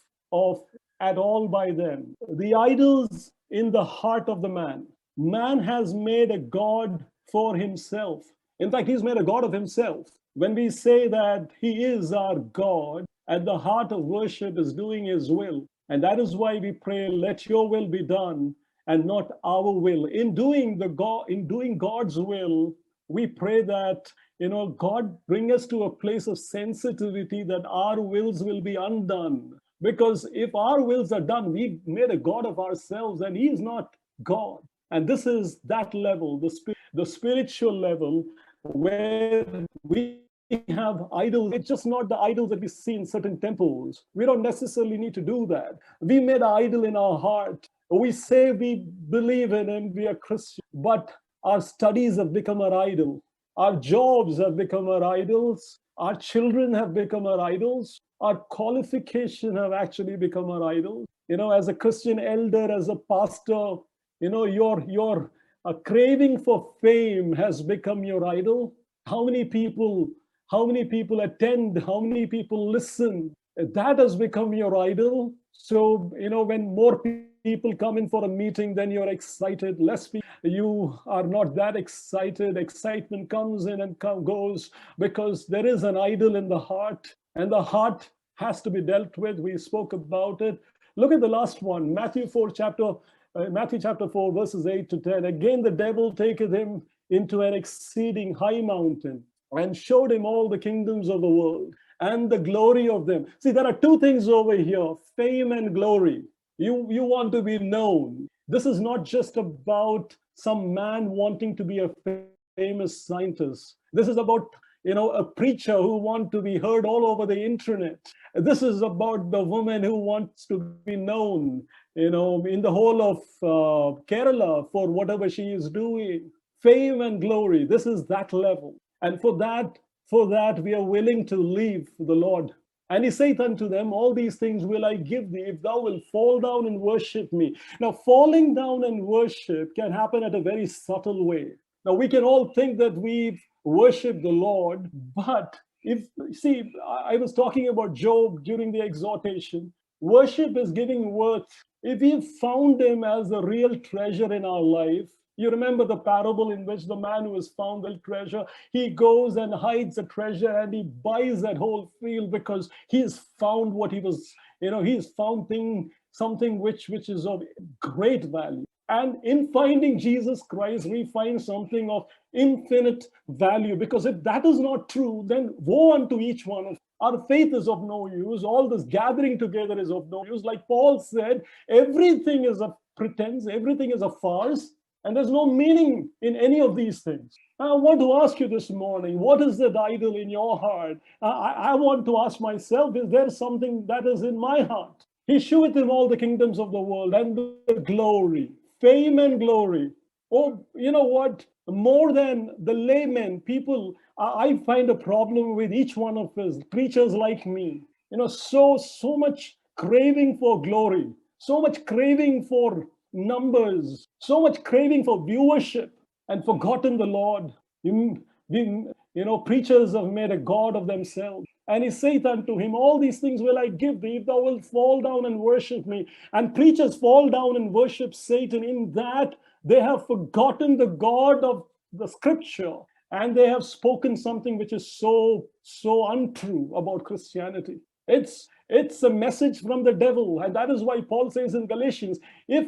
at all by them? The idols in the heart of the man. Man has made a god for himself. In fact, he's made a god of himself. When we say that He is our God, at the heart of worship is doing His will. And that is why we pray, let your will be done and not our will. In doing God's will, we pray that, God bring us to a place of sensitivity that our wills will be undone. Because if our wills are done, we made a God of ourselves and He is not God. And this is that level, the spiritual level, where we have idols. It's just not the idols that we see in certain temples. We don't necessarily need to do that. We made an idol in our heart. We say we believe in Him, we are Christian, but our studies have become our idol. Our jobs have become our idols. Our children have become our idols. Our qualification have actually become our idols. As a Christian elder, as a pastor, your craving for fame has become your idol. How many people attend? How many people listen? That has become your idol. So, when more people come in for a meeting, then you're excited. Less people, you are not that excited. Excitement comes in and goes because there is an idol in the heart, and the heart has to be dealt with. We spoke about it. Look at the last one, Matthew chapter 4, verses 8 to 10. Again, the devil taketh him into an exceeding high mountain and showed him all the kingdoms of the world and the glory of them. See, there are two things over here, fame and glory. You want to be known. This is not just about some man wanting to be a famous scientist. This is about, a preacher who wants to be heard all over the internet. This is about the woman who wants to be known, in the whole of Kerala for whatever she is doing. Fame and glory, this is that level. And for that we are willing to leave the Lord. And He saith unto them, all these things will I give thee, if thou wilt fall down and worship me. Now, falling down and worship can happen at a very subtle way. Now, we can all think that we've worshiped the Lord, but I was talking about Job during the exhortation. Worship is giving worth. If we've found Him as a real treasure in our life, you remember the parable in which the man who has found the treasure, he goes and hides the treasure and he buys that whole field because he's found what he was, he's found something which is of great value. And in finding Jesus Christ, we find something of infinite value, because if that is not true, then woe unto each one of us. Our faith is of no use. All this gathering together is of no use. Like Paul said, everything is a pretense, everything is a farce. And there's no meaning in any of these things. I want to ask you this morning, what is that idol in your heart? I want to ask myself, is there something that is in my heart? He sheweth him all the kingdoms of the world and the glory, fame and glory. Oh, you know what? More than the laymen, people, I find a problem with each one of us, preachers like me. So much craving for glory, so much craving for numbers, so much craving for viewership, and forgotten the Lord. Preachers have made a god of themselves. And he saith unto him, all these things will I give thee, if thou wilt fall down and worship me. And preachers fall down and worship Satan, in that they have forgotten the God of the scripture, and they have spoken something which is so untrue about Christianity. It's a message from the devil. And that is why Paul says in Galatians, if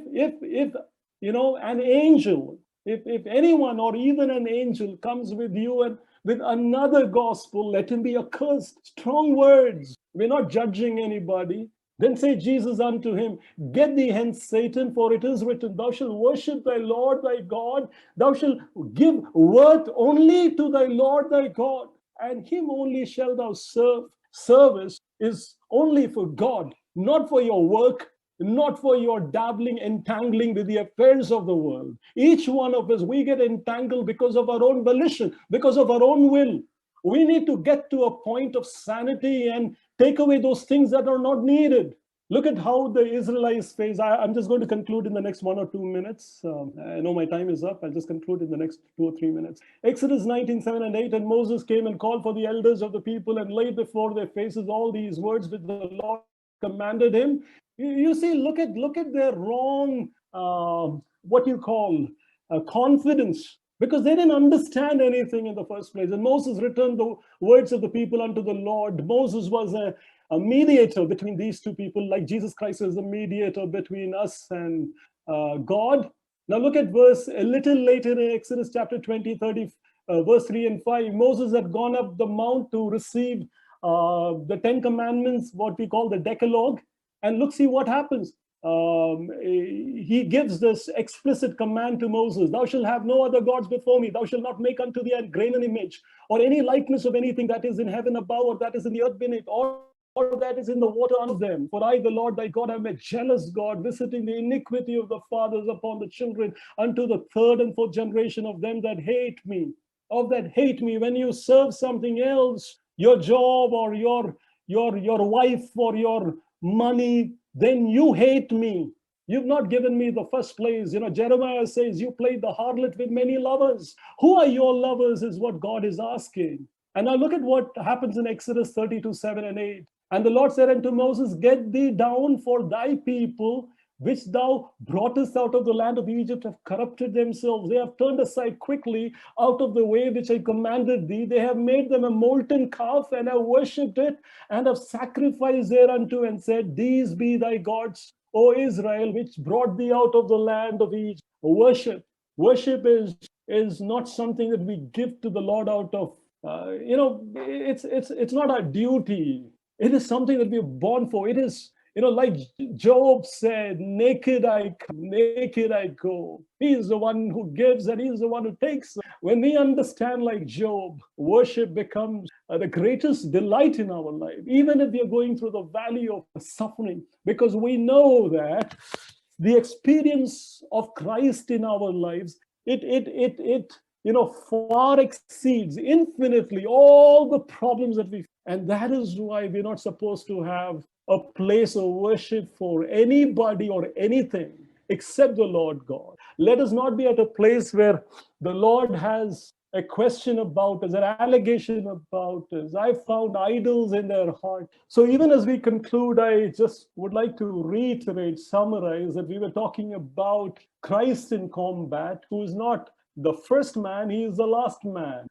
an angel, if anyone or even an angel comes with you and with another gospel, let him be accursed. Strong words. We're not judging anybody. Then said Jesus unto him, get thee hence, Satan, for it is written, thou shalt worship thy Lord thy God, thou shalt give worth only to thy Lord thy God, and him only shalt thou serve. Service is only for God, not for your work, not for your dabbling, entangling with the affairs of the world. Each one of us, we get entangled because of our own volition, because of our own will. We need to get to a point of sanity and take away those things that are not needed. Look at how the Israelites face. I'm just going to conclude in the next 1 or 2 minutes. I know my time is up. I'll just conclude in the next 2 or 3 minutes. Exodus 19, 7 and 8. And Moses came and called for the elders of the people and laid before their faces all these words which the Lord commanded him. You see, look at their wrong, confidence, because they didn't understand anything in the first place. And Moses returned the words of the people unto the Lord. Moses was a mediator between these two people, like Jesus Christ is a mediator between us and God. Now look at verse a little later in Exodus chapter 20, 30, verse 3 and 5. Moses had gone up the mount to receive the 10 commandments, what we call the Decalogue. And look, see what happens. He gives this explicit command to Moses, thou shalt have no other gods before me, thou shalt not make unto thee a graven image, or any likeness of anything that is in heaven above, or that is in the earth beneath, or that is in the water under them. For I, the Lord thy God, am a jealous God, visiting the iniquity of the fathers upon the children, unto the third and fourth generation of them that hate me. When you serve something else, your job or your wife or your money, then you hate me. You've not given me the first place. Jeremiah says, you played the harlot with many lovers. Who are your lovers is what God is asking. And now look at what happens in Exodus 32, 7 and 8. And the Lord said unto Moses, get thee down, for thy people, which thou broughtest out of the land of Egypt, have corrupted themselves. They have turned aside quickly out of the way which I commanded thee. They have made them a molten calf, and have worshipped it, and have sacrificed thereunto, and said, these be thy gods, O Israel, which brought thee out of the land of Egypt. Worship is not something that we give to the Lord out of, it's not our duty. It is something that we are born for. It is, like Job said, naked I come, naked I go. He is the one who gives and he is the one who takes. When we understand like Job, worship becomes the greatest delight in our life, even if we are going through the valley of suffering, because we know that the experience of Christ in our lives, it far exceeds infinitely all the problems that we face. And that is why we're not supposed to have a place of worship for anybody or anything except the Lord God. Let us not be at a place where the Lord has a question about us, an allegation about us. I found idols in their heart. So even as we conclude, I just would like to reiterate, summarize that we were talking about Christ in combat, who is not the first man, he is the last man.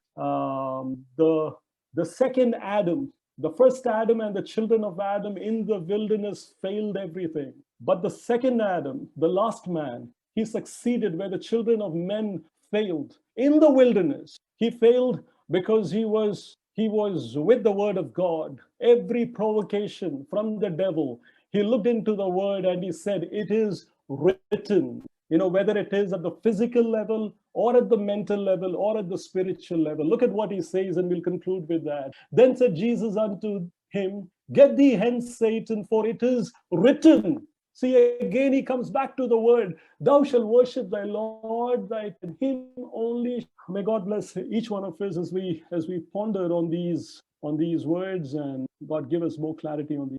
The second Adam, the first Adam and the children of Adam in the wilderness failed everything. But the second Adam, the last man, he succeeded where the children of men failed. In the wilderness, he failed because he was with the word of God. Every provocation from the devil, he looked into the word and he said, it is written. Whether it is at the physical level or at the mental level or at the spiritual level. Look at what he says, and we'll conclude with that. Then said Jesus unto him, get thee hence, Satan, for it is written. See, again, he comes back to the word, thou shalt worship thy Lord, thy him only. May God bless each one of us as we ponder on these words, and God give us more clarity on these.